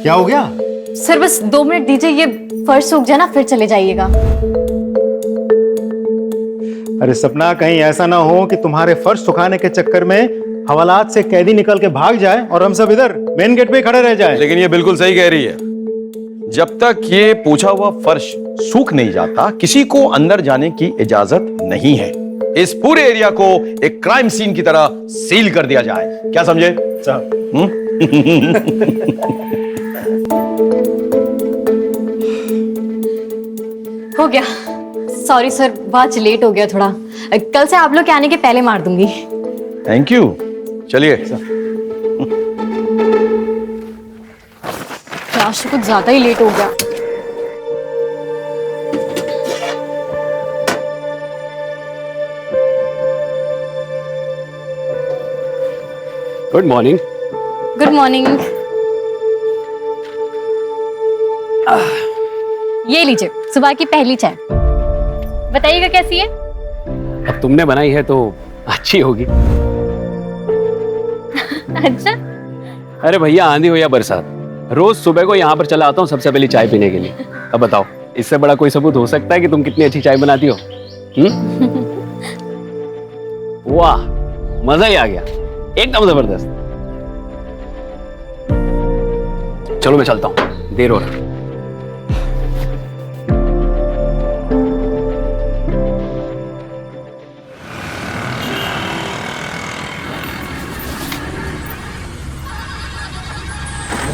क्या हो गया? सर बस 2 मिनट दीजिए, ये फर्श सूख जाए ना फिर चले जाइएगा। अरे सपना, कहीं ऐसा ना हो कि तुम्हारे फर्श सुखाने के चक्कर में हवालात से कैदी निकल के भाग जाए और हम सब इधर मेन गेट पे खड़े रह जाएं। लेकिन ये बिल्कुल सही कह रही है। जब तक ये पूछा हुआ फर्श सूख नहीं जाता, किसी को अंदर जाने की इजाजत नहीं है। इस पूरे एरिया को एक क्राइम सीन की तरह सील कर दिया जाए। क्या समझे? हो गया। सॉरी सर, बहुत लेट हो गया थोड़ा। कल से आप लोग के आने के पहले मार दूंगी। Thank you. चलिए। आज तो कुछ ज्यादा ही लेट हो गया। Good morning. Good morning. ये लीजिए सुबह की पहली चाय। बताइएगा कैसी है? अब तुमने बनाई है तो अच्छी होगी। अच्छा। अरे भैया, आंधी हो या बरसात, रोज सुबह को यहाँ पर चला आता हूँ सबसे पहले चाय पीने के लिए। अब बताओ, इससे बड़ा कोई सबूत हो सकता है कि तुम कितनी अच्छी चाय बनाती हो? वाह, मजा ही आ गया, एकदम जबरदस्त। चलो मैं चलता हूँ, देर हो रहा है।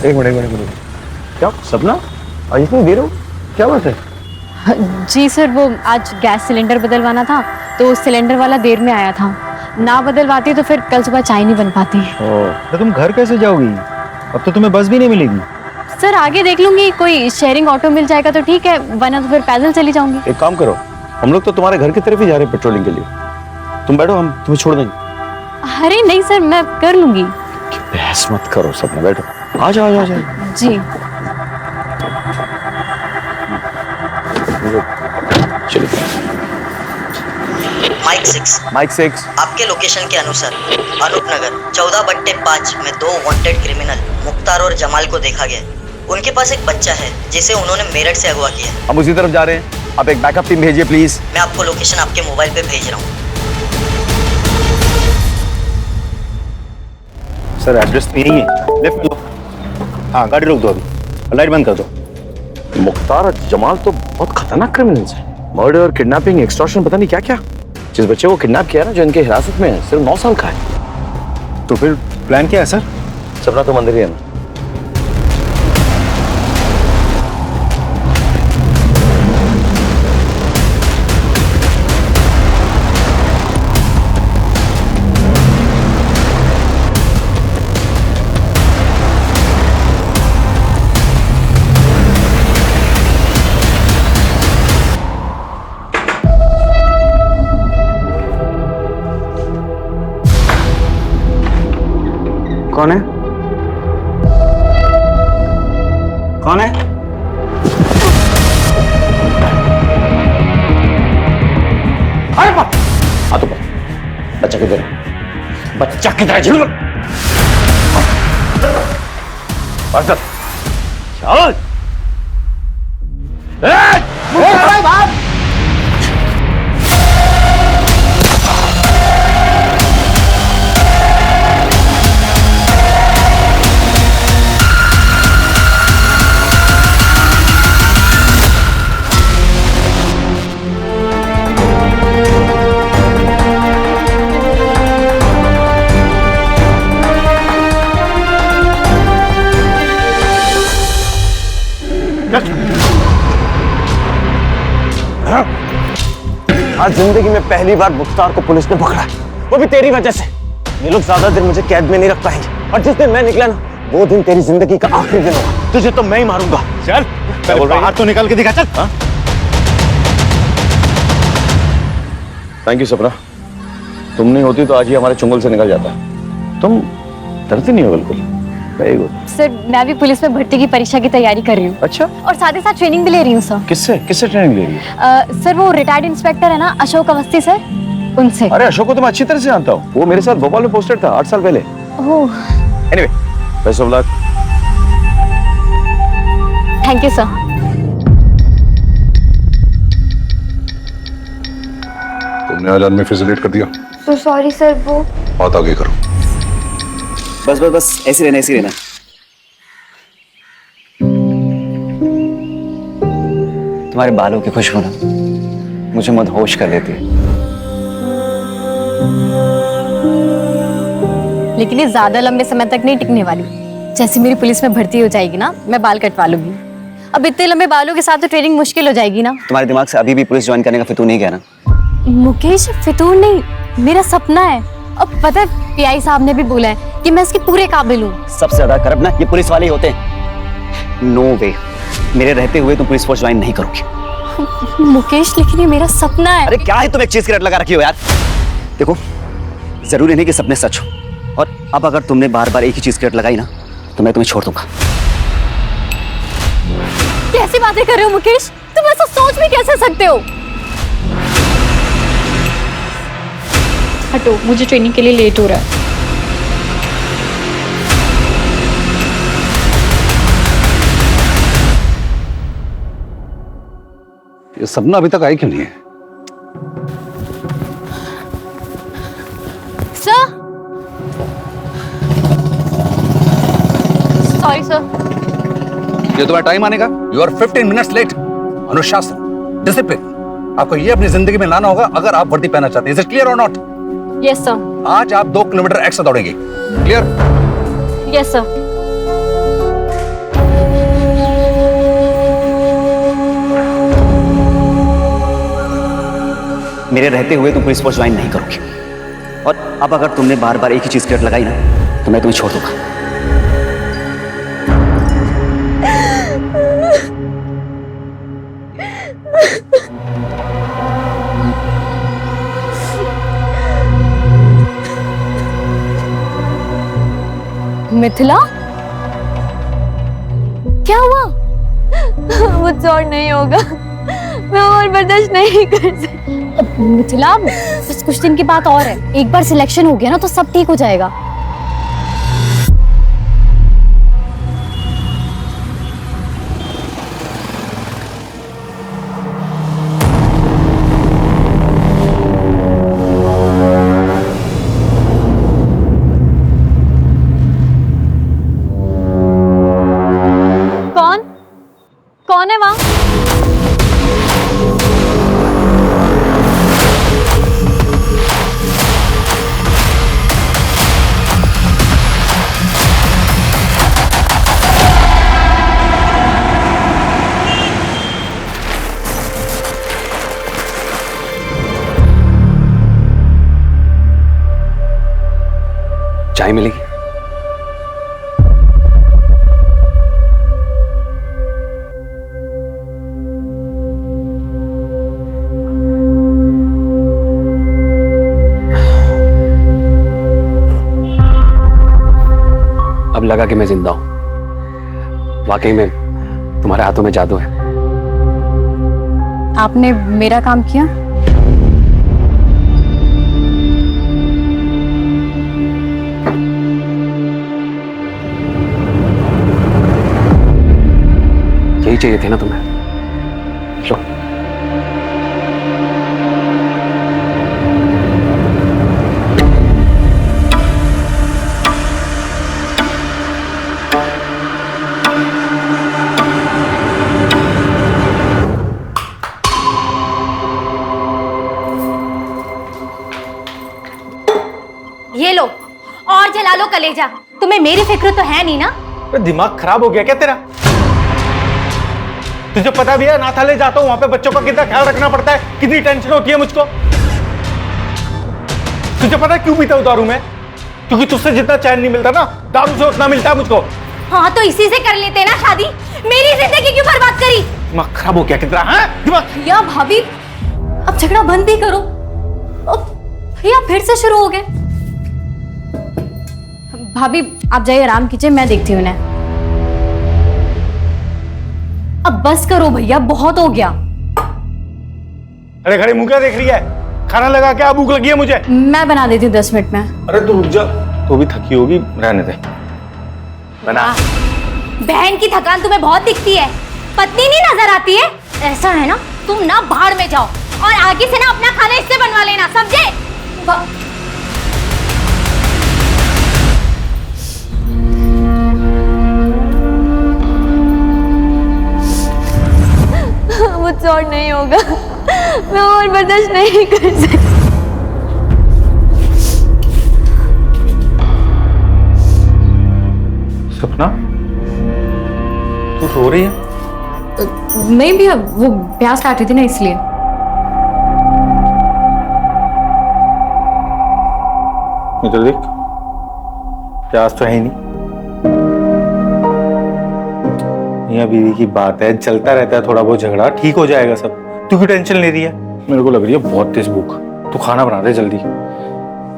एक मिनट। क्या सपना, आज इतनी देर हो? क्या बात है? जी सर, वो आज गैस सिलेंडर बदलवाना था तो सिलेंडर वाला देर में आया था। ना बदलवाती तो फिर कल सुबह चाय नहीं बन पाती। तो तुम घर कैसे जाओगी? अब तो तुम्हें बस भी नहीं मिलेगी। सर आगे देख लूंगी, कोई शेयरिंग ऑटो मिल जाएगा तो ठीक है, वरना तो फिर पैदल चली जाऊंगी। एक काम करो, हम लोग तो तुम्हारे घर की तरफ ही जा रहे हैं पेट्रोलिंग के लिए। तुम बैठो, हम तुम्हें छोड़ देंगे। अरे नहीं सर, मैं कर लूंगी। बहस मत करो सपना, बैठो। आ जाओ। जी। चलिए। Mike 6 mike 6। आपके लोकेशन के अनुसार अनूप नगर 14/5 में 2 वांटेड क्रिमिनल मुख्तार और जमाल को देखा गया। उनके पास एक बच्चा है जिसे उन्होंने मेरठ से अगवा किया। हम उसी तरफ जा रहे हैं, आप एक बैकअप टीम भेजिए प्लीज। मैं आपको लोकेशन आपके मोबाइल पे भेज रहा हूँ। सर एड्रेस तो यही है, लेफ्ट में लो। हाँ, गाड़ी रोक दो अभी, लाइट बंद कर दो। मुख्तार और जमाल तो बहुत खतरनाक क्रिमिनल्स हैं। मर्डर, किडनैपिंग, एक्सटॉर्शन, पता नहीं क्या क्या। जिस बच्चे को किडनैप किया ना, जो इनके हिरासत में है, सिर्फ 9 साल का है। तो फिर प्लान क्या है सर? सपना तुम अंदर ही है ना? कौन है? कौन है? अरे बाप! हाँ तो बच्चा किधर है? बच्चा किधर है? चल बाप! आज जिंदगी में पहली बार मुख्तार को पुलिस ने पकड़ा, वो भी तेरी वजह से। ये लोग ज्यादा दिन मुझे कैद में नहीं रख पाएंगे, और जिस दिन मैं निकला ना, वो दिन तेरी जिंदगी का आखिरी दिन होगा। तुझे तो मैं ही मारूंगा। चल, पहले बाहर तो निकाल के दिखा। चल। थैंक यू सपना, तुम नहीं होती तो आज ही हमारे चुंगल से निकल जाता। तुम डरती नहीं हो बिल्कुल। Very good. सर मैं भी पुलिस में भर्ती की परीक्षा की तैयारी कर रही हूँ। अच्छा, और साथ ही साथ ट्रेनिंग भी ले रही हूँ सर। किससे ट्रेनिंग ले रही है? सर वो रिटायर्ड इंस्पेक्टर है ना, अशोक अवस्थी सर, उनसे। अरे अशोक को तो मैं अच्छी तरह से जानता हूँ, वो मेरे साथ भोपाल में पोस्टेड था 8 साल पहले। Oh. Anyway, best of luck. Thank you sir. तुमने आज आदमी फेसिलेट कर दिया। तो सॉरी सर, वो बात आगे करो। बस बस बस ऐसे रहना, ऐसे रहना। तुम्हारे बालों की खुशबू ना मुझे मदहोश कर देती है। लेकिन ये ज्यादा लंबे समय तक नहीं टिकने वाली। जैसे मेरी पुलिस में भर्ती हो जाएगी ना, मैं बाल कटवा लूंगी। अब इतने लंबे बालों के साथ तो ट्रेनिंग मुश्किल हो जाएगी ना। तुम्हारे दिमाग से अभी भी पुलिस ज्वाइन करने का फितूर नहीं गया ना? मुकेश, फितूर नहीं, मेरा सपना है। अब पता है पीआई साहब ने भी बोला है कि मैं इसके पूरे काबिल हूँ। सबसे ज्यादा करप्ट ना ये पुलिस वाले ही होते हैं। नो वे, मेरे रहते हुए तुम पुलिस फोर्स ज्वाइन नहीं करोगे। मुकेश, लेकिन ये मेरा सपना है। अरे क्या है, तुम एक चीज की रट लगा रखी हो यार। देखो, जरूरी नहीं कि सपने सच हो, और अब अगर तुमने बार बार एक ही चीज की रट लगाई ना तो मैं तुम्हें छोड़ दूंगा। कैसी बातें कर रहे हो मुकेश? तुम ऐसा सोच भी कैसे सकते हो? हटो, मुझे ट्रेनिंग के लिए लेट हो रहा है। ये सपना अभी तक आई क्यों नहीं है? Sir, sorry sir. ये तुम्हारा टाइम आने का। You are 15 minutes late. अनुशासन, डिसिप्लिन, आपको ये अपनी जिंदगी में लाना होगा अगर आप वर्दी पहनना चाहते हैं। इज इट क्लियर और नॉट? Yes sir. आज आप 2 किलोमीटर एक्स्ट्रा दौड़ेंगे। क्लियर? Yes sir. मेरे रहते हुए तुम पुलिस फोर्स ज्वाइन नहीं करोगे, और अब अगर तुमने बार बार एक ही चीज की रट लगाई ना तो मैं तुम्हें छोड़ दूंगा। मिथिला, क्या हुआ? मुझसे और नहीं होगा, मैं और बर्दाश्त नहीं कर सकती। मिथिला, बस कुछ दिन की बात और है। एक बार सिलेक्शन हो गया ना तो सब ठीक हो जाएगा। कौन कौन है वहां? चाय मिलेगी? अब लगा कि मैं जिंदा हूं। वाकई में तुम्हारे हाथों में जादू है। आपने मेरा काम किया? यही चाहिए थे ना तुम्हें। लो। ये लो और जला लो कलेजा। तुम्हें मेरी फिक्र तो है नहीं ना? दिमाग खराब हो गया क्या तेरा? तुझे पता भी है नाथालय जाता हूं, वहां पे बच्चों का कितना ख्याल रखना पड़ता है, कितनी टेंशन होती है मुझको। तुझे पता है क्यों पीता हूं दारू मैं? क्योंकि तुझसे जितना चैन नहीं मिलता ना, दारू से उतना मिलता है मुझको। हाँ तो इसी से कर लेते ना शादी। मेरी जिंदगी क्यों बर्बाद करी? दिमाग खराब हो गया कितना? हाँ दिमाग। या भाभी, अब झगड़ा बंद भी करो। भैया फिर से शुरू हो गए। भाभी आप जाइए, आराम कीजिए, मैं देखती हूँ उन्हें। अब बस करो भैया, बहुत हो गया। अरे खड़े मुंह क्या देख रही है? खाना लगा के, भूख लगी है मुझे। मैं बना देती हूँ 10 मिनट में। अरे तू रुक जा, तू भी थकी होगी, रहने दे। बना। बहन की थकान तुम्हें बहुत दिखती है। पत्नी नहीं नजर आती है? ऐसा है ना, तुम ना भाड़ में जाओ और आगे से ना अपना खाना इससे बनवा लेना, समझे? मुझसे और नहीं होगा, मैं और बर्दाश्त नहीं कर सकती। सपना, तू रो रही है? नहीं भैया, वो प्याज काट रही थी ना इसलिए। इधर देख, प्याज तो है ही नहीं। मियां बीवी की बात है, चलता रहता है थोड़ा बहुत झगड़ा, ठीक हो जाएगा सब। तू क्यों टेंशन ले रही है? मेरे को लग रही है बहुत तेज भूख। तू खाना बना दे जल्दी।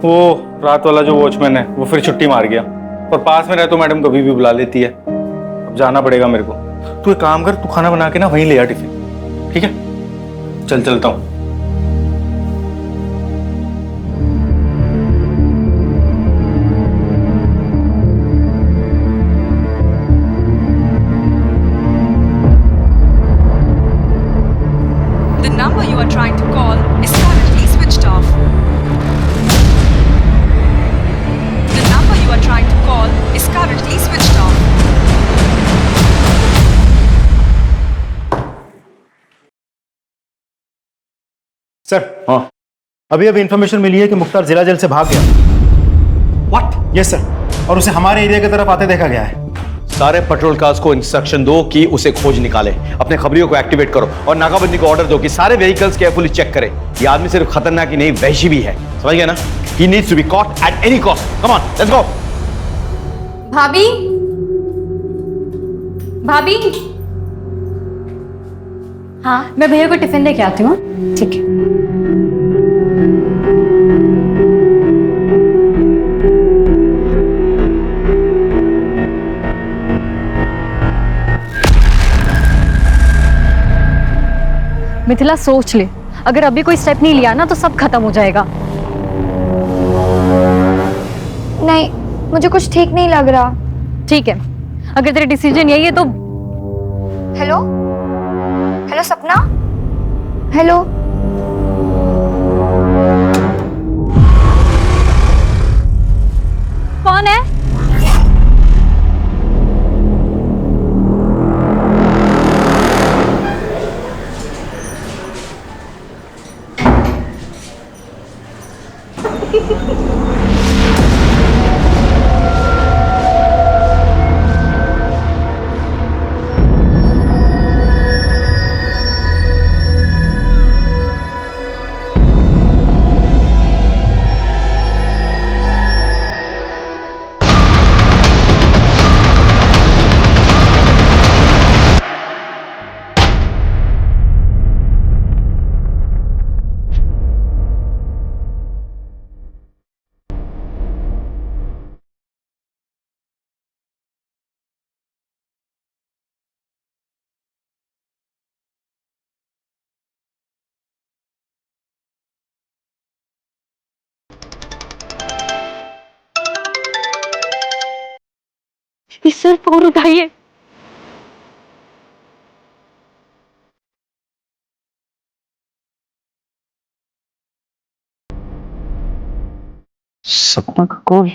वो रात वाला जो वॉचमैन है वो फिर छुट्टी मार गया, और पास में रहे तो मैडम कभी भी बुला लेती है। अब जाना पड़ेगा मेरे को। तू एक काम कर, तू खाना बना के ना वहीं ले आ टिफिन, ठीक है? चल चलता हूँ। The number you are trying to call is currently switched off. The number you are trying to call is currently switched off. Sir, हाँ, अभी इंफॉर्मेशन मिली है कि मुख्तार जिला जेल से भाग गया। व्हाट? यस सर, और उसे हमारे एरिया की तरफ आते देखा गया है। सारे पेट्रोल कार्स को इंस्ट्रक्शन दो कि उसे खोज निकाले, अपने खबरियों को एक्टिवेट करो और नाकाबंदी को ऑर्डर दो कि सारे व्हीकल्स केयरफुली चेक करें। ये आदमी सिर्फ खतरनाक ही नहीं, वहशी भी है, समझ गया ना? He needs to be caught at any cost. Come on, let's go. भाभी, भाभी। हाँ, मैं भैया को टिफिन दे के आती हूँ। ठीक है। मिथिला, सोच ले, अगर अभी कोई स्टेप नहीं लिया ना तो सब खत्म हो जाएगा। नहीं, मुझे कुछ ठीक नहीं लग रहा। ठीक है, अगर तेरा डिसीजन यही है तो। हेलो, हेलो सपना, हेलो। कौन है? सर, फोन उठाइए। सपना का कॉल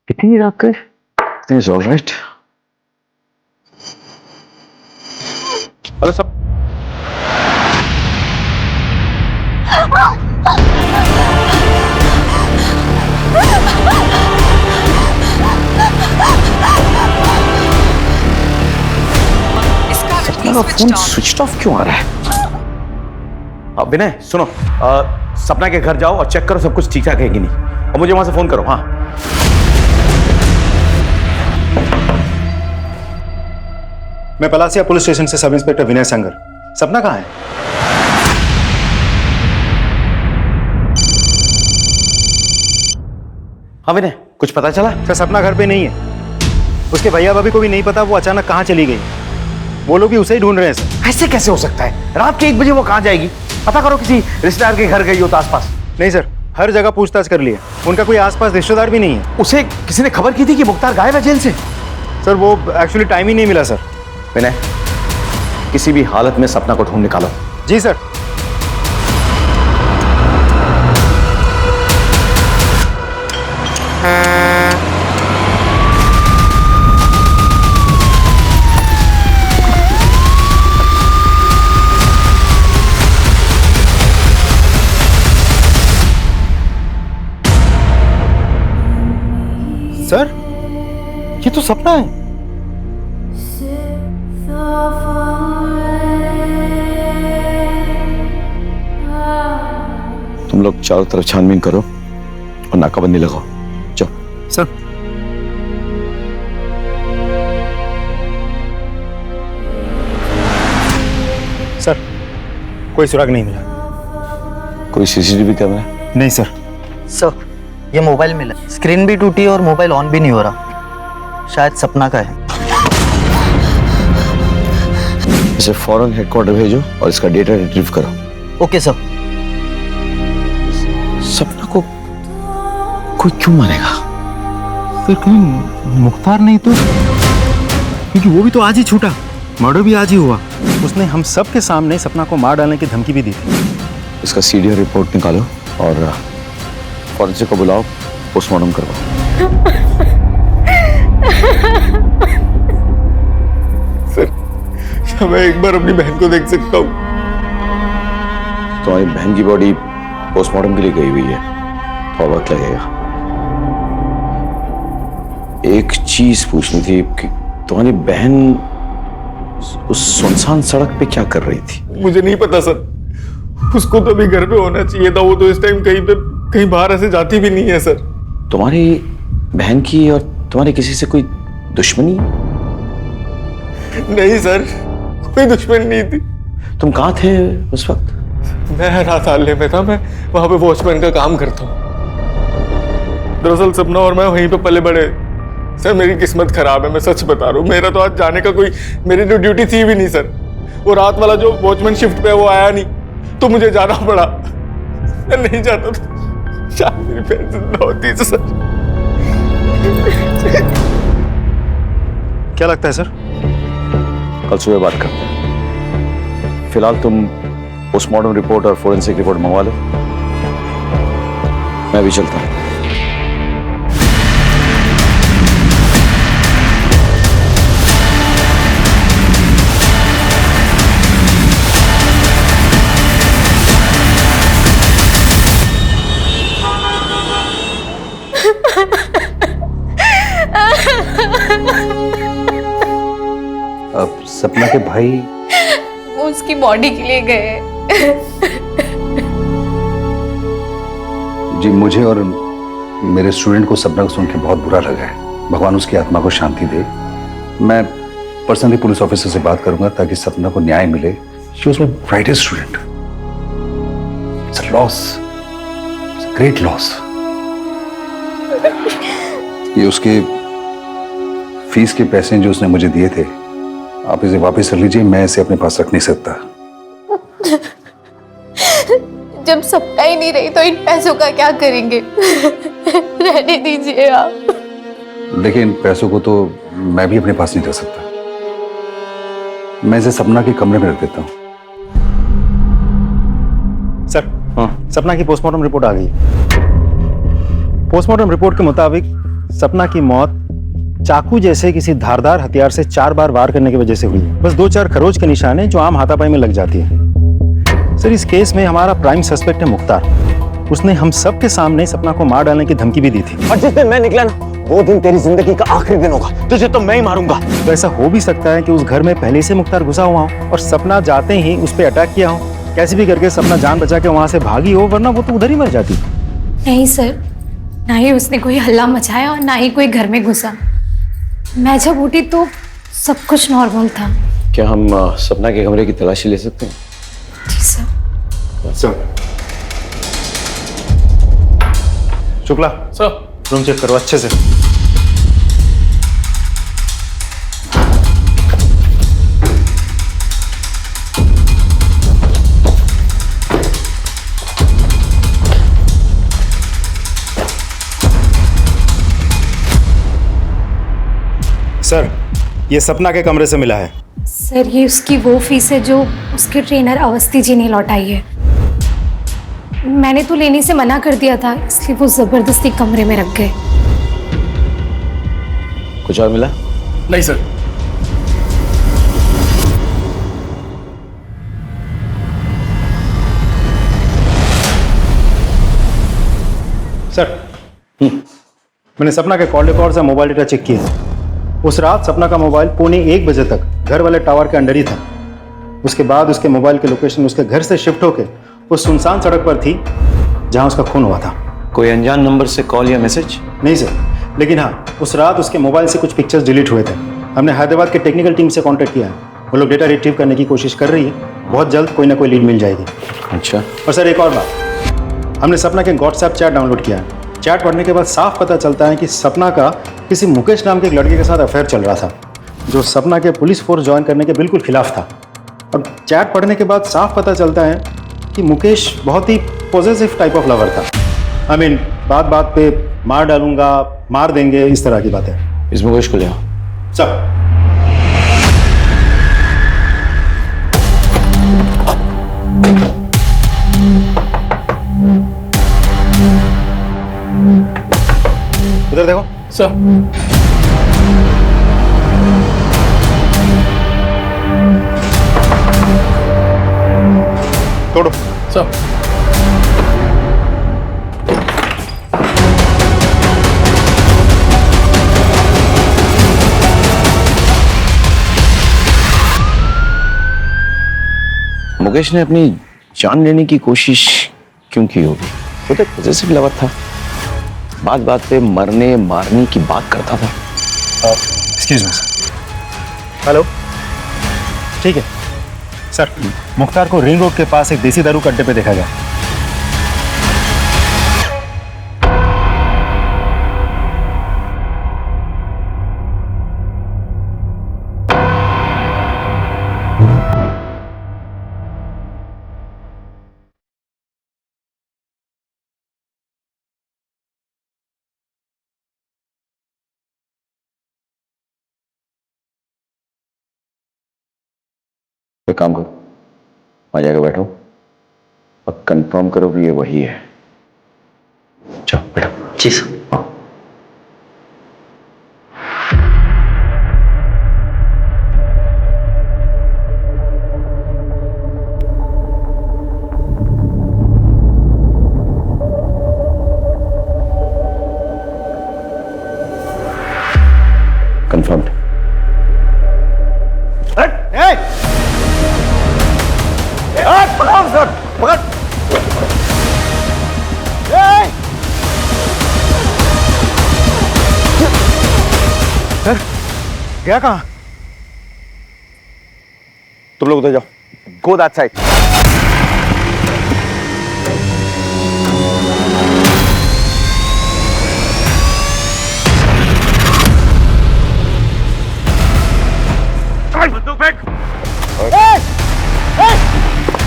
इतनी रात को? It's alright. हेलो सब। सपना का फोन स्विच ऑफ क्यों आ रहा है? विनय सुनो, सपना के घर जाओ और चेक करो सब कुछ ठीक ठाक है कि नहीं, और मुझे वहां से फोन करो। हाँ, मैं पलासिया पुलिस स्टेशन से सब इंस्पेक्टर विनय संगर। सपना कहाँ है? हाँ विनय, कुछ पता चला? सर, सपना घर पे नहीं है। उसके भैया भाभी को भी नहीं पता वो अचानक कहाँ चली गई। वो लोग भी उसे ही ढूंढ रहे हैं सर। ऐसे कैसे हो सकता है? रात के 1 बजे वो कहाँ जाएगी? पता करो, किसी रिश्तेदार के घर गई हो तो आसपास। नहीं सर, हर जगह पूछताछ कर लिए, उनका कोई आसपास रिश्तेदार भी नहीं है। उसे किसी ने खबर की थी कि मुख्तार गायब है जेल से? सर, वो एक्चुअली टाइम ही नहीं मिला सर। विनय, किसी भी हालत में सपना को ढूंढ निकालो। जी सर। सर, ये तो सपना है। तुम लोग चारों तरफ छानबीन करो और नाकाबंदी लगाओ। जाओ। सर। सर, कोई सुराग नहीं मिला। कोई सीसीटीवी कैमरा? नहीं सर। सर, ये मोबाइल मिला, स्क्रीन भी टूटी और मोबाइल ऑन भी नहीं हो रहा। शायद सपना का है। इसे फौरन हेडक्वार्टर भेजो और इसका डेटा रिट्रीव करो। Okay sir. सपना को कोई क्यों मारेगा? फिर कहीं मुख्तार नहीं तो? क्योंकि वो भी तो आज ही छूटा, मर्डर भी आज ही हुआ। उसने हम सब के सामने सपना को मार डालने की धमकी भी दी थी। इसका सीडीआर रिपोर्ट निकालो और फॉरेंसिक को बुलाओ, पोस्टमार्टम करवाओ। सर, क्या मैं एक बार अपनी बहन को देख सकता हूँ? तुम्हारी बहन की बॉडी पोस्टमार्टम के लिए गई हुई है, थोड़ा वक्त लगेगा। एक चीज पूछनी थी कि तुम्हारी बहन उस सुनसान सड़क पे क्या कर रही थी? मुझे नहीं पता सर, उसको तो अभी घर पे होना चाहिए था। वो तो इस टाइम कहीं बाहर ऐसे जाती भी नहीं है सर। तुम्हारी बहन की और तुम्हारी किसी से कोई दुश्मनी? नहीं सर, कोई दुश्मनी नहीं थी। तुम कहाँ थे उस वक्त? मैं रात हाले में था, मैं वहां पे वॉचमैन का काम करता हूँ। दरअसल सपना और मैं वहीं पे पले बड़े। सर, मेरी किस्मत खराब है, मैं सच बता रहा हूँ। मेरा तो आज जाने का कोई, मेरी जो ड्यूटी थी भी नहीं सर। वो रात वाला जो वॉचमैन शिफ्ट पे वो आया नहीं, तो मुझे जाना पड़ा। मैं नहीं जाता तो शायद मेरी बहन जिंदा होती सर। क्या लगता है सर? कल सुबह बात करते हैं। फिलहाल तुम पोस्टमार्टम रिपोर्ट और फोरेंसिक रिपोर्ट मंगवा लो, मैं भी चलता हूँ। अब सपना के भाई वो उसकी बॉडी के लिए गए। जी, मुझे और मेरे स्टूडेंट को सपना को सुन के बहुत बुरा लगा है। भगवान उसकी आत्मा को शांति दे। मैं पर्सनली पुलिस ऑफिसर से बात करूंगा ताकि सपना को न्याय मिले। She was my brightest student. It's a loss, it's a great loss. ये उसके फीस के पैसे जो उसने मुझे दिए थे, आप इसे वापस कर लीजिए। मैं इसे अपने पास रख नहीं सकता। जब सपना ही नहीं रही तो इन पैसों का क्या करेंगे? रहने दीजिए आप। देखिए, इन पैसों को तो मैं भी अपने पास नहीं रख सकता। मैं इसे सपना के कमरे में रख देता हूँ। सर, सपना की पोस्टमार्टम रिपोर्ट आ गई। पोस्टमार्टम रिपोर्ट के मुताबिक सपना की मौत चाकू जैसे किसी धारदार हथियार से 4 बार वार करने की वजह से हुई। बस 2-4 खरोच के निशान हैं जो आम हाथापाई में लग जाती है। सर, इस केस में हमारा प्राइम सस्पेक्ट है मुख्तार। उसने हम सब के सामने सपना को मार डालने की धमकी भी दी थी। और जिस दिन मैं निकला ना, वो दिन तेरी जिंदगी का आखिरी दिन होगा। तुझे तो मैं ही मारूंगा। तो ऐसा हो भी सकता है कि उस घर में पहले से मुख्तार घुसा हुआ हो और सपना जाते ही उस पर अटैक किया हो। कैसे भी करके सपना जान बचा के वहां से भागी हो, वरना वो तो उधर ही मर जाती। नहीं सर, ना ही उसने कोई हल्ला मचाया और ना ही कोई घर में घुसा। मैं जब उठी तो सब कुछ नॉर्मल था। क्या हम सपना के कमरे की तलाशी ले सकते हैं? जी sir. Sir, Shukla sir, room check करो अच्छे से। सर, ये सपना के कमरे से मिला है। सर ये उसकी वो फीस है जो उसके ट्रेनर अवस्थी जी ने लौटाई है। मैंने तो लेने से मना कर दिया था, इसलिए वो जबरदस्ती कमरे में रख गए। कुछ और मिला? नहीं सर। सर मैंने सपना के कॉल रिकॉर्ड्स और मोबाइल डेटा चेक किए। उस रात सपना का मोबाइल पौने 1 बजे तक घर वाले टावर के अंडर ही था। उसके बाद उसके मोबाइल की लोकेशन उसके घर से शिफ्ट होकर उस सुनसान सड़क पर थी जहां उसका खून हुआ था। कोई अनजान नंबर से कॉल या मैसेज? नहीं सर, लेकिन हाँ उस रात उसके मोबाइल से कुछ पिक्चर्स डिलीट हुए थे। हमने हैदराबाद के टेक्निकल टीम से कांटेक्ट किया है, वो लोग डेटा रिट्रीव करने की कोशिश कर रही है। बहुत जल्द कोई ना कोई लीड मिल जाएगी। अच्छा। और सर एक और बात, हमने सपना के व्हाट्सएप चैट डाउनलोड किया है। चैट पढ़ने के बाद साफ पता चलता है कि सपना का किसी मुकेश नाम के एक लड़के के साथ अफेयर चल रहा था, जो सपना के पुलिस फोर्स ज्वाइन करने के बिल्कुल खिलाफ था। और चैट पढ़ने के बाद साफ पता चलता है कि मुकेश बहुत ही पॉजिटिव टाइप ऑफ लवर था। आई मीन बात बात पे मार डालूंगा, मार देंगे, इस तरह की बातें। इस मुकेश को ले आओ। सब उधर देखो सर। तोड़ो सर। मुकेश ने अपनी जान लेने की कोशिश क्यों की होगी? वो तो पॉजिटिव लवर था, बात बात पे मरने मारने की बात करता था। Excuse me sir. हेलो, ठीक है सर। मुख्तार को रिंग रोड के पास एक देसी दारू के अड्डे पे देखा गया। एक काम करो, वहां जाकर बैठो और कंफर्म करो कि ये वही है। चलो बैठो। जी सर। हाँ। कंफर्म्ड। पकड़ सर, पकड़। सर गया कहाँ? तुम लोग उधर जाओ, गो दैट साइड।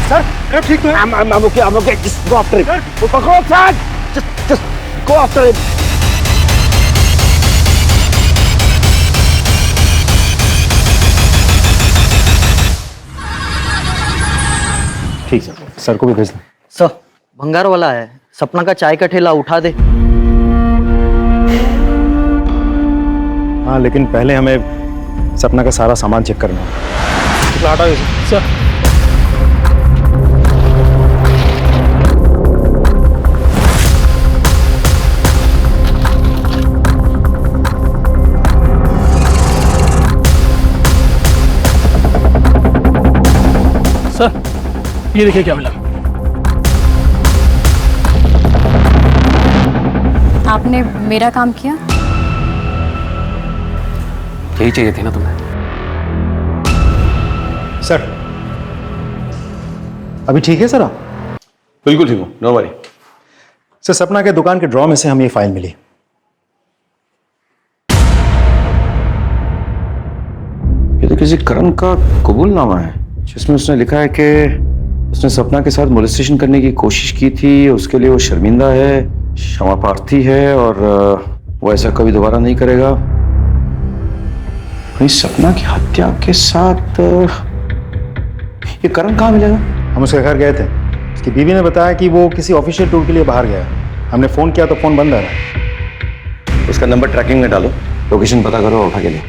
सर ठीक तो है। I'm okay. Just go after him. Go outside. Just go after him. ठीक सर को भी भेज दो। सर भंगार वाला है, सपना का चाय का ठेला उठा दे। हाँ लेकिन पहले हमें सपना का सारा सामान चेक करना है। हटाओ इसे। सर। सर ये देखिए क्या मिला। आपने मेरा काम किया। यही चाहिए थी ना तुम्हें। सर अभी ठीक है सर आप? बिल्कुल ठीक हूँ, नो वरी। सर सपना के दुकान के ड्रॉ में से हमें ये फाइल मिली। ये तो किसी करण का कबूलनामा है जिसमें उसने लिखा है कि उसने सपना के साथ मोलेस्टेशन करने की कोशिश की थी, उसके लिए वो शर्मिंदा है, क्षमा प्रार्थी है और वो ऐसा कभी दोबारा नहीं करेगा। अपनी सपना की हत्या के साथ ये करण कहाँ मिलेगा? हम उसके घर गए थे। उसकी बीवी ने बताया कि वो किसी ऑफिशियल टूर के लिए बाहर गया है। हमने फोन किया तो फोन बंद आ रहा है। उसका नंबर ट्रैकिंग में डालो, लोकेशन पता करो और उठा के लो।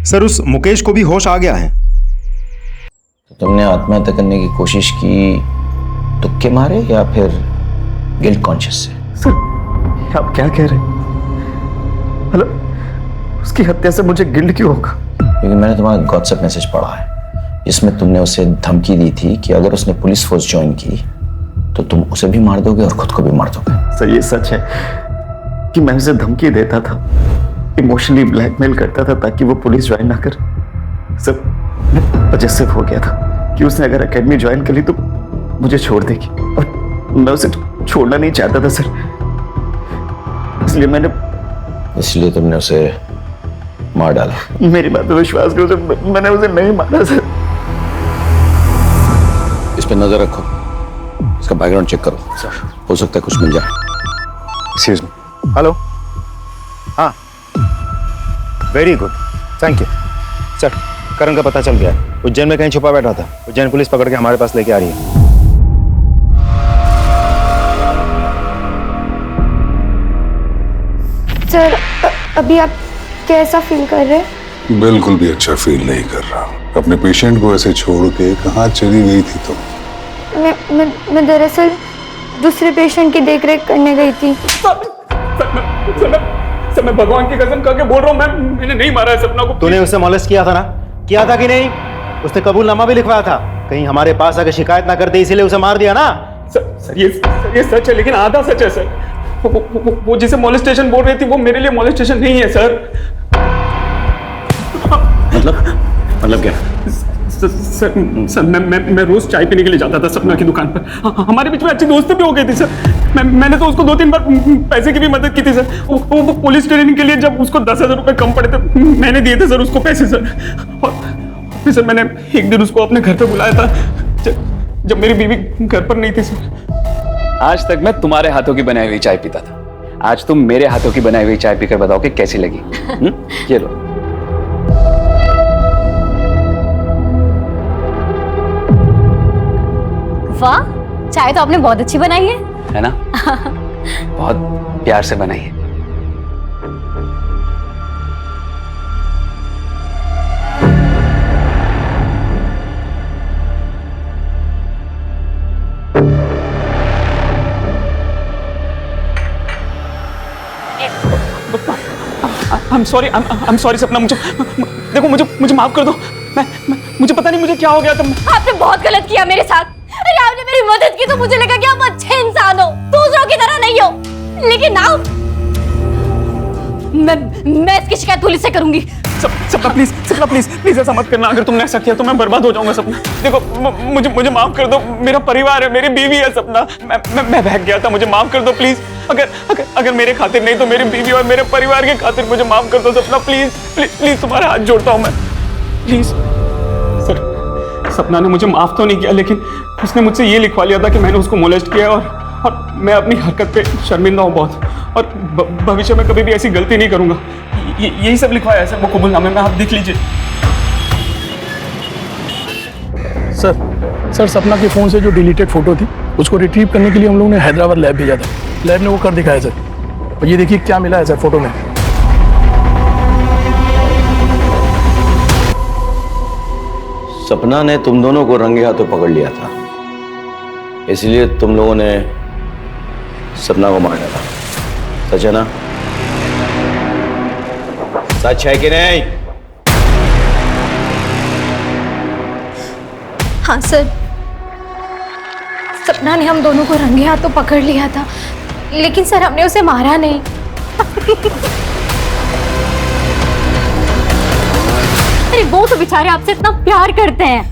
सर उस मुकेश को भी होश आ गया है। तो तुमने आत्महत्या करने की कोशिश की तुक्के मारे या फिर गिल्ट कॉन्शियस से? सर आप क्या कह रहे हैं? मतलब उसकी हत्या से मुझे गिल्ट क्यों होगा? क्योंकि मैंने तुम्हारा व्हाट्सएप मैसेज पढ़ा है जिसमें तुमने उसे धमकी दी थी कि अगर उसने पुलिस फोर्स ज्वाइन की तो तुम उसे भी मार दोगे और खुद को भी मार दोगे। सर ये सच है कि मैं उसे धमकी देता था, इमोशनली ब्लैकमेल करता था ताकि वो पुलिस ज्वाइन ना कर। सर मैं पजेसिव हो गया था कि उसने अगर एकेडमी ज्वाइन कर ली तो मुझे छोड़ देगी और मैं उसे छोड़ना नहीं चाहता था सर, इसलिए तुमने उसे मार डाला। मेरी बात पे विश्वास करो सर, मैंने उसे नहीं मारा सर। इस पे नजर रखो, इसका बैकग्राउंड चेक करो, हो सकता है कुछ मिल जाए। Excuse me. हेलो। हाँ very good, thank you sir. Karan का पता चल गया है। उज्जैन में कहीं छुपा बैठा था। उज्जैन पुलिस पकड़ के हमारे पास लेके आ रही है। सर अभी आप कैसा फील कर रहे हैं? बिल्कुल भी अच्छा फील नहीं कर रहा। अपने पेशेंट को ऐसे छोड़ के कहाँ चली गई थी तुम? मैं दरअसल दूसरे पेशेंट की देखरेख करने गई थी। सर मैं भगवान की कसम खा के बोल रहा हूँ, मैंने नहीं मारा है सपना को। तूने उसे मॉलेस्ट किया था ना? किया था कि नहीं? उसने कबूलनामा भी लिखवाया था। कहीं हमारे पास आकर शिकायत ना करते इसीलिए उसे मार दिया ना? सर ये सच है लेकिन आधा सच है सर। वो जिसे मॉलेस्टेशन बोल रही थी वो मेरे लिए मॉलेस्टेशन नहीं है सर। मतलब क्या? सर मैं रोज चाय पीने के लिए जाता था सपना की दुकान पर। हमारे बीच में अच्छी दोस्ती भी हो गई थी सर। मैंने तो उसको 2-3 बार पैसे की भी मदद की थी सर। वो पुलिस ट्रेनिंग के लिए जब उसको 10,000 रुपए कम पड़े थे मैंने दिए थे सर उसको पैसे सर। और फिर सर मैंने एक दिन उसको अपने घर पे बुलाया था जब मेरी बीवी घर पर नहीं थी सर। आज तक मैं तुम्हारे हाथों की बनाई हुई चाय पीता था, आज तुम मेरे हाथों की बनाई हुई चाय पीकर बताओ कि कैसी लगी। ये लो। वाह, चाय तो आपने बहुत अच्छी बनाई है ना? बहुत प्यार से बनाई है। I'm sorry सपना, मुझे माफ कर दो। मुझे पता नहीं मुझे क्या हो गया था। आपने बहुत गलत किया मेरे साथ। अरे आपने मेरी मदद की तो मुझे लगा कि आप अच्छे इंसान हो, दूसरों की तरह नहीं हो। लेकिन नाउ मैं इसकी शिकायत पुलिस से करूंगी। सपना प्लीज ऐसा मत करना। अगर तुमने ऐसा किया तो मैं बर्बाद हो जाऊंगा सपना। देखो मुझे माफ कर दो, मेरा परिवार है, मेरी बीवी है सपना। मैं बहक गया था, मुझे माफ कर दो प्लीज। अगर मेरे खातिर नहीं तो मेरी बीवी और मेरे परिवार के खातिर मुझे माफ कर दो सपना। प्लीज तुम्हारा हाथ जोड़ता हूं मैं, प्लीज। सर सपना ने मुझे माफ तो नहीं किया लेकिन उसने मुझसे ये लिखवा लिया था कि मैंने उसको मोलेस्ट किया और मैं अपनी हरकत पे शर्मिंदा हूँ बहुत और भविष्य में कभी भी ऐसी गलती नहीं करूंगा। यही सब लिखवाया है सर वो कबूलनामे में, आप देख लीजिए। सर सपना के फोन से जो डिलीटेड फोटो थी उसको रिट्रीव करने के लिए हम लोगों ने हैदराबाद लैब भेजा था। लैब ने वो कर दिखाया सर। और ये देखिए क्या मिला है सर फोटो में। सपना ने तुम दोनों को रंगे हाथों पकड़ लिया था, इसलिए तुम लोगों ने सपना को मार डाला। सच है ना? सच है कि नहीं? हाँ सर, सपना ने हम दोनों को रंगे हाथों पकड़ लिया था लेकिन सर हमने उसे मारा नहीं। अरे वो तो बेचारे आपसे इतना प्यार करते हैं।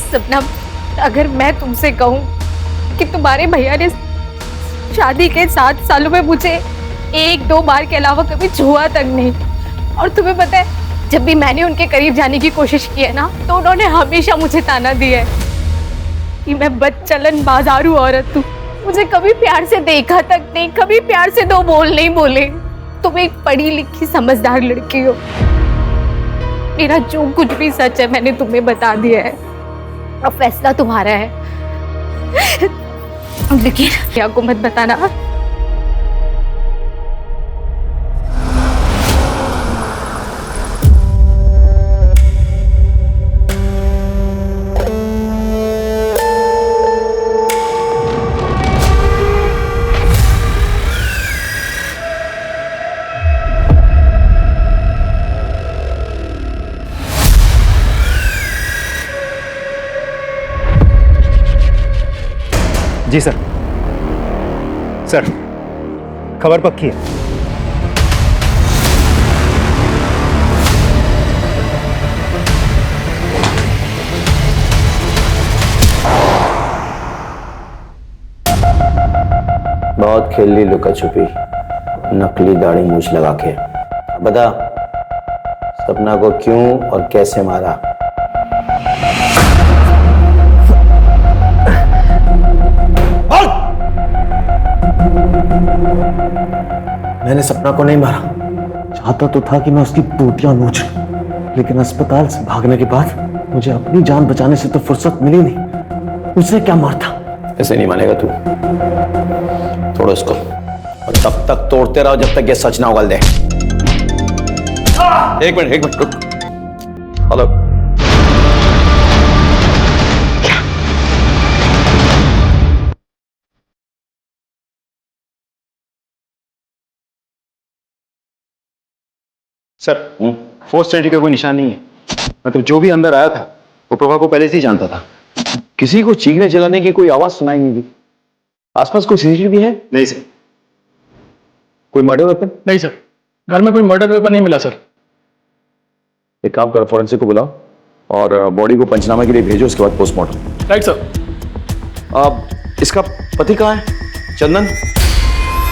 सपना, अगर मैं तुमसे कहूं कि तुम्हारे भैया ने शादी के 7 सालों में मुझे 1-2 बार के अलावा कभी छुआ तक नहीं, और तुम्हें पता है जब भी मैंने उनके करीब जाने की कोशिश की है ना तो उन्होंने हमेशा मुझे ताना दिया है कि मैं बदचलन बाजारू औरत हूँ, मुझे कभी प्यार से देखा तक नहीं, कभी प्यार से 2 बोल नहीं बोले। तुम एक पढ़ी लिखी समझदार लड़की हो मेरा जो कुछ भी सच है मैंने तुम्हें बता दिया है। अब फैसला तुम्हारा है। लेकिन रिया को मत बताना। जी सर। सर, खबर पक्की है। बहुत खेल ली लुका छुपी, नकली दाढ़ी मूछ लगा के। बता, सपना को क्यों और कैसे मारा? मैंने सपना को नहीं मारा। चाहता तो था कि मैं उसकी बूटियां नोच लूं, लेकिन अस्पताल से भागने के बाद मुझे अपनी जान बचाने से तो फुर्सत मिली नहीं। उसे क्या मारता? ऐसे नहीं मानेगा तू। तोड़ो इसको और तब तक तोड़ते रहो जब तक ये सच ना उगल दे। एक मिनट रुक। हेलो, सर, फोर्थ एंट्री का कोई निशान नहीं है। मतलब जो भी अंदर आया था वो प्रभा को पहले से ही जानता था। किसी को चीखने चिल्लाने की कोई आवाज सुनाई नहीं दी। आसपास कोई सीसीटीवी है? नहीं सर। कोई मर्डर वेपन? नहीं सर, घर में कोई मर्डर वेपन नहीं मिला सर। एक काम करो, फोरेंसिक को बुलाओ और बॉडी को पंचनामे के लिए भेजो, उसके बाद पोस्टमार्टम। Right sir. अब इसका पति कहाँ है? चंदन?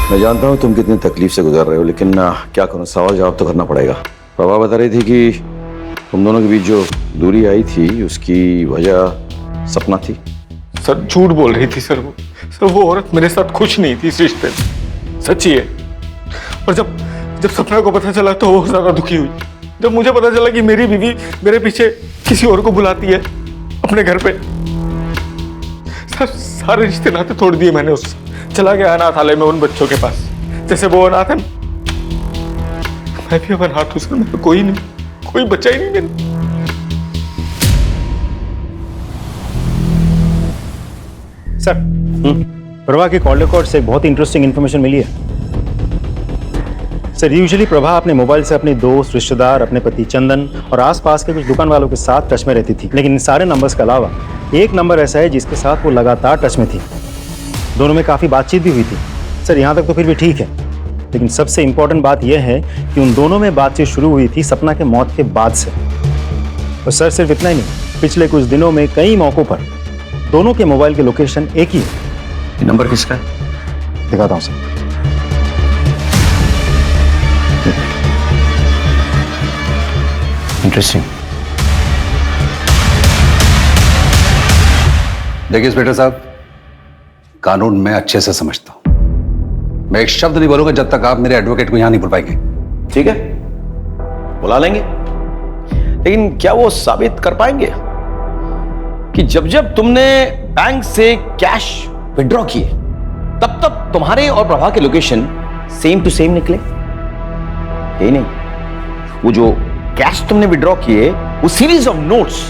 मैं जानता हूँ तुम कितनी तकलीफ से गुजर रहे हो, लेकिन क्या करूँ, सवाल जवाब तो करना पड़ेगा। प्रभा बता रही थी कि तुम दोनों के बीच जो दूरी आई थी उसकी वजह सपना थी। सर झूठ बोल रही थी सर। वो औरत मेरे साथ खुश नहीं थी इस रिश्ते में, सच्ची है। और जब सपना को पता चला तो वो ज्यादा दुखी हुई। जब मुझे पता चला कि मेरी बीवी मेरे पीछे किसी और को बुलाती है अपने घर पे, सर सारे रिश्ते नाते तोड़ दिए मैंने उससे। चला गया अनाथालय में उन बच्चों के पास, जैसे वो अनाथ है। मैं भी अब अनाथ हूं सर। मेरा कोई नहीं, कोई बच्चा ही नहीं मेरा। सर, प्रभा के कॉल रिकॉर्ड से एक बहुत इंटरेस्टिंग इंफॉर्मेशन मिली है। सर, यूजुअली प्रभा अपने मोबाइल से अपने दोस्त, रिश्तेदार, अपने पति चंदन और आसपास के कुछ दुकान वालों के साथ टच में रहती थी। लेकिन इन सारे नंबर्स के अलावा एक नंबर ऐसा है जिसके साथ वो लगातार टच में थी। दोनों में काफ़ी बातचीत भी हुई थी। सर, यहाँ तक तो फिर भी ठीक है, लेकिन सबसे इंपॉर्टेंट बात यह है कि उन दोनों में बातचीत शुरू हुई थी सपना के मौत के बाद से। और सर, सिर्फ इतना ही नहीं, पिछले कुछ दिनों में कई मौक़ों पर दोनों के मोबाइल के लोकेशन एक ही है। ये नंबर किसका है? दिखाता हूँ सर। इंटरेस्टिंग। देखिए इंस्पेक्टर साहब, कानून मैं अच्छे से समझता हूं। मैं एक शब्द नहीं बोलूंगा जब तक आप मेरे एडवोकेट को यहां नहीं बुलवाएंगे। ठीक है, बुला लेंगे, लेकिन क्या वो साबित कर पाएंगे कि जब जब तुमने बैंक से कैश विड्रॉ किए तब तब तुम्हारे और प्रभा के लोकेशन सेम टू सेम निकले? यही नहीं, वो जो कैश तुमने विड्रॉ किए वो series of notes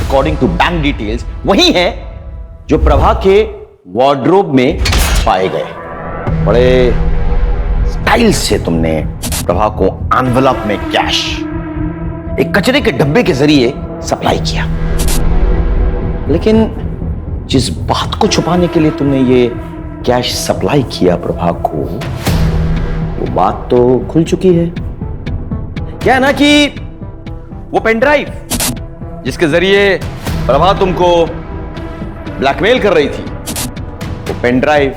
according to bank details वही है जो प्रभा के वार्डरोब में पाए गए। बड़े स्टाइल से तुमने प्रभा को एनवेलप में कैश एक कचरे के डब्बे के जरिए सप्लाई किया, लेकिन जिस बात को छुपाने के लिए तुमने ये कैश सप्लाई किया प्रभा को, वो बात तो खुल चुकी है। क्या है ना कि वो पेन ड्राइव जिसके जरिए प्रभा तुमको ब्लैकमेल कर रही थी, वो पेन ड्राइव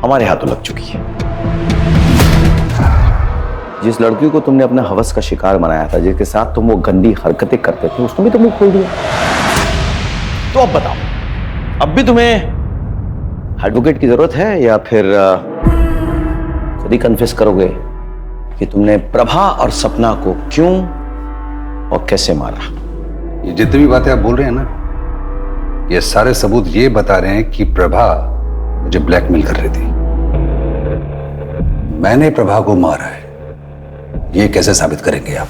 हमारे हाथों लग चुकी है। जिस लड़की को तुमने अपने हवस का शिकार बनाया था, जिसके साथ तुम वो गंदी हरकतें करते थे, उसने भी तो मुंह खोल दिया। तो अब बताओ, अब भी तुम्हें एडवोकेट की जरूरत है या फिर खुद ही कन्फेस करोगे कि तुमने प्रभा और सपना को क्यों और कैसे मारा। ये जितनी भी बातें आप बोल रहे हैं ना, ये सारे सबूत ये बता रहे हैं कि प्रभा मुझे ब्लैकमेल कर रही थी। मैंने प्रभा को मारा है, ये कैसे साबित करेंगे आप?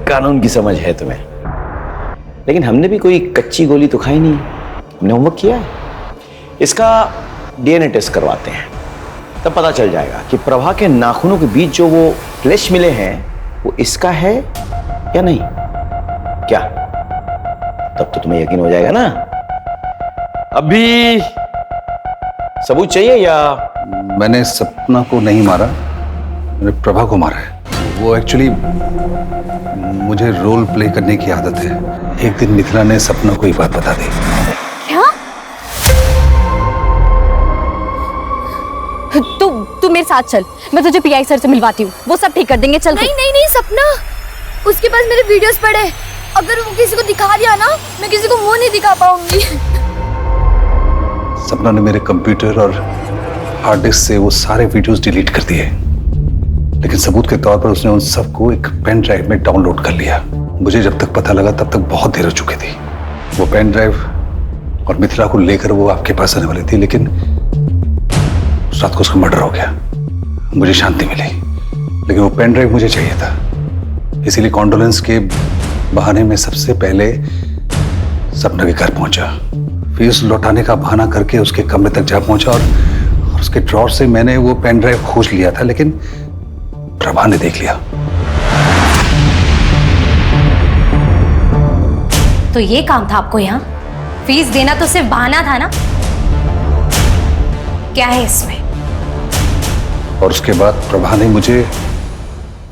कानून की समझ है तुम्हें, लेकिन हमने भी कोई कच्ची गोली तो खाई नहीं, हमने होमवर्क किया है। इसका डीएनए टेस्ट करवाते हैं, तब पता चल जाएगा कि प्रभा के नाखूनों के बीच जो वो फ्लैश मिले हैं वो इसका है या नहीं। क्या तब तो तुम्हें यकीन हो जाएगा ना। अभी सबूत चाहिए या? मैंने सपना को नहीं मारा, मैंने प्रभा को मारा है। वो एक्चुअली मुझे रोल प्ले करने की आदत है। एक दिन मिथिला ने सपना को एक बात बता दी। क्या? तू मेरे साथ चल, मैं तुझे पीआई सर से मिलवाती हूँ, वो सब ठीक कर देंगे। चल। नहीं नहीं नहीं सपना, उसके पास मेरे वीडियोस पड़े, अगर वो किसी को दिखा दिया ना, मैं किसी को मुंह नहीं दिखा पाऊंगी। सपना ने मेरे कंप्यूटर और हार्ड डिस्क से वो सारे वीडियोस डिलीट कर दिए, लेकिन सबूत के तौर पर उसने उन सबको एक पेन ड्राइव में डाउनलोड कर लिया। मुझे जब तक पता लगा तब तक बहुत देर हो चुकी थी। वो पेन ड्राइव और मिथिला को लेकर वो आपके पास आने वाली थी, लेकिन उस रात को उसका मर्डर हो गया। मुझे शांति मिली, लेकिन वो पेन ड्राइव मुझे चाहिए था, इसीलिए कॉन्डोलेंस के बहाने में सबसे पहले सपना के घर पहुंचा। फीस लौटाने का बहाना करके उसके कमरे तक जा पहुंचा और उसके ड्रॉर से मैंने वो पेन ड्राइव खोज लिया था, लेकिन प्रभा ने देख लिया। तो ये काम था आपको यहाँ? फीस देना तो सिर्फ बहाना था ना? क्या है इसमें? और उसके बाद प्रभा ने मुझे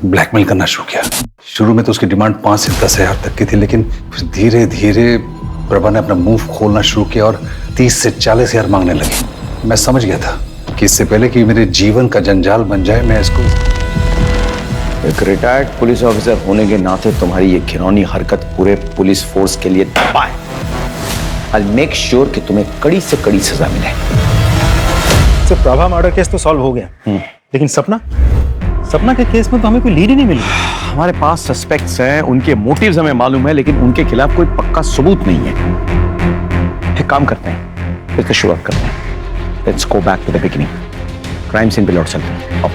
ब्लैकमेल करना शुरू किया। शुरू में तो उसकी डिमांड 5 से 10 हजार तक की थी, लेकिन फिर धीरे धीरे प्रभा ने अपना मुंह खोलना शुरू किया और 30 से 40 हजार मांगने लगी। मैं समझ गया था कि इससे पहले कि मेरे जीवन का जंजाल बन जाए, मैं इसको। एक रिटायर्ड पुलिस ऑफिसर होने के नाते तुम्हारी ये घिनौनी हरकत पूरे पुलिस फोर्स के लिए दबा है। I'll make sure कि तुम्हें कड़ी से कड़ी सजा मिले। सर, प्रभा मर्डर केस तो सॉल्व हो गया, लेकिन सपना के केस में तो हमें कोई लीड ही नहीं मिली। हमारे पास सस्पेक्ट्स हैं, उनके मोटिव्स हमें मालूम है, लेकिन उनके खिलाफ कोई पक्का सबूत नहीं है। एक काम करते हैं, फिर से शुरुआत करते हैं। Let's go back to the beginning. Crime scene पे लौट चलते हैं। आओ।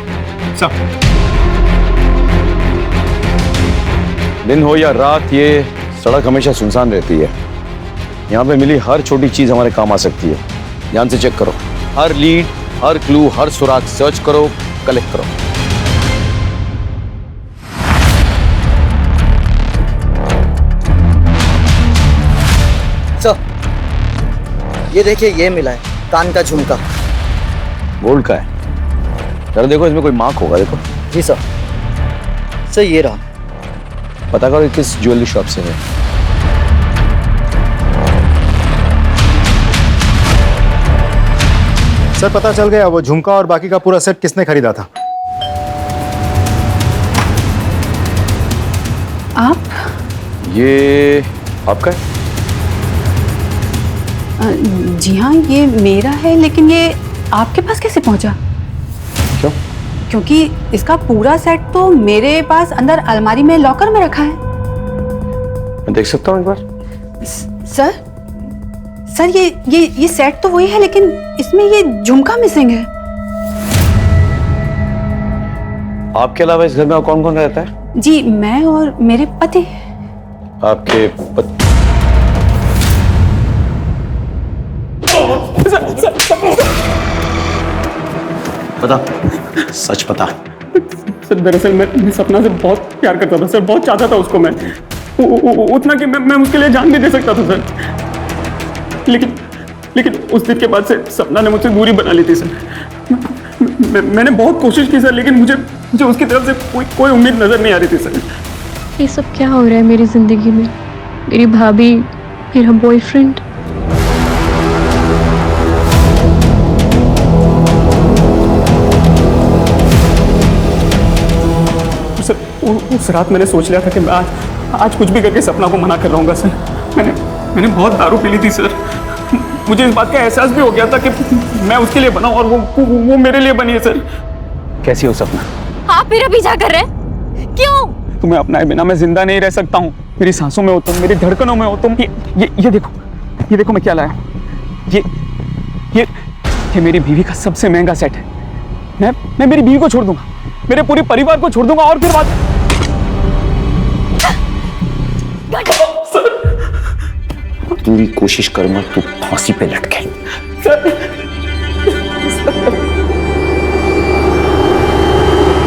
दिन हो या रात, ये सड़क हमेशा सुनसान रहती है। यहाँ पे मिली हर छोटी चीज हमारे काम आ सकती है। ध्यान से चेक करो, हर लीड, हर क्लू, हर सुराग सर्च करो, कलेक्ट करो। सर, ये देखिए, ये मिला है कान का झुमका। गोल्ड का है। जरा देखो, इसमें कोई मार्क होगा, देखो। जी सर। सर, ये रहा। पता करो किस ज्वेलरी शॉप से है। सर, पता चल गया वो झुमका और बाकी का पूरा सेट किसने खरीदा था। आप? ये आपका है? जी हाँ, ये मेरा है, लेकिन ये आपके पास कैसे पहुंचा? क्यों? क्योंकि इसका पूरा सेट तो मेरे पास अंदर अलमारी में लॉकर में रखा है। मैं देख सकता हूँ एक बार? सर, ये सेट तो वही है, लेकिन इसमें ये झुमका मिसिंग है। आपके अलावा इस घर में और कौन कौन रहता है? जी, मैं और मेरे पति। आपके पति? बता, सच बता। सर, दरअसल मैं सपना से बहुत प्यार करता था सर, बहुत चाहता था उसको मैं, उतना कि मैं उसके लिए जान भी दे सकता था सर। लेकिन उस दिन के बाद से सपना ने मुझसे दूरी बना ली थी सर। मैंने बहुत कोशिश की सर, लेकिन मुझे उसकी तरफ से कोई उम्मीद नजर नहीं आ रही थी सर। ये सब क्या हो रहा है मेरी जिंदगी में? मेरी भाभी, मेरा बॉयफ्रेंड। उस रात मैंने सोच लिया था कि मैं आज कुछ भी करके सपना को मना कर रहूंगा सर। मैंने बहुत दारू पी ली थी सर। मुझे इस बात का एहसास भी हो गया था कि मैं उसके लिए बना और वो मेरे लिए बनी है सर। कैसी हो सपना? आप मेरा पीछा कर रहे हैं? क्यों? तुम्हें अपनाए बिना मैं जिंदा नहीं रह सकता हूँ। मेरी सांसों में हो तुम, मेरी धड़कनों में हो तुम। ये देखो मैं क्या लाया हूँ। ये मेरी बीवी का सबसे महंगा सेट है। मैं मेरी बीवी को छोड़ दूंगा, मेरे पूरे परिवार को छोड़ दूंगा और फिर बात। पूरी कोशिश करूंगा तू फांसी पे लटके।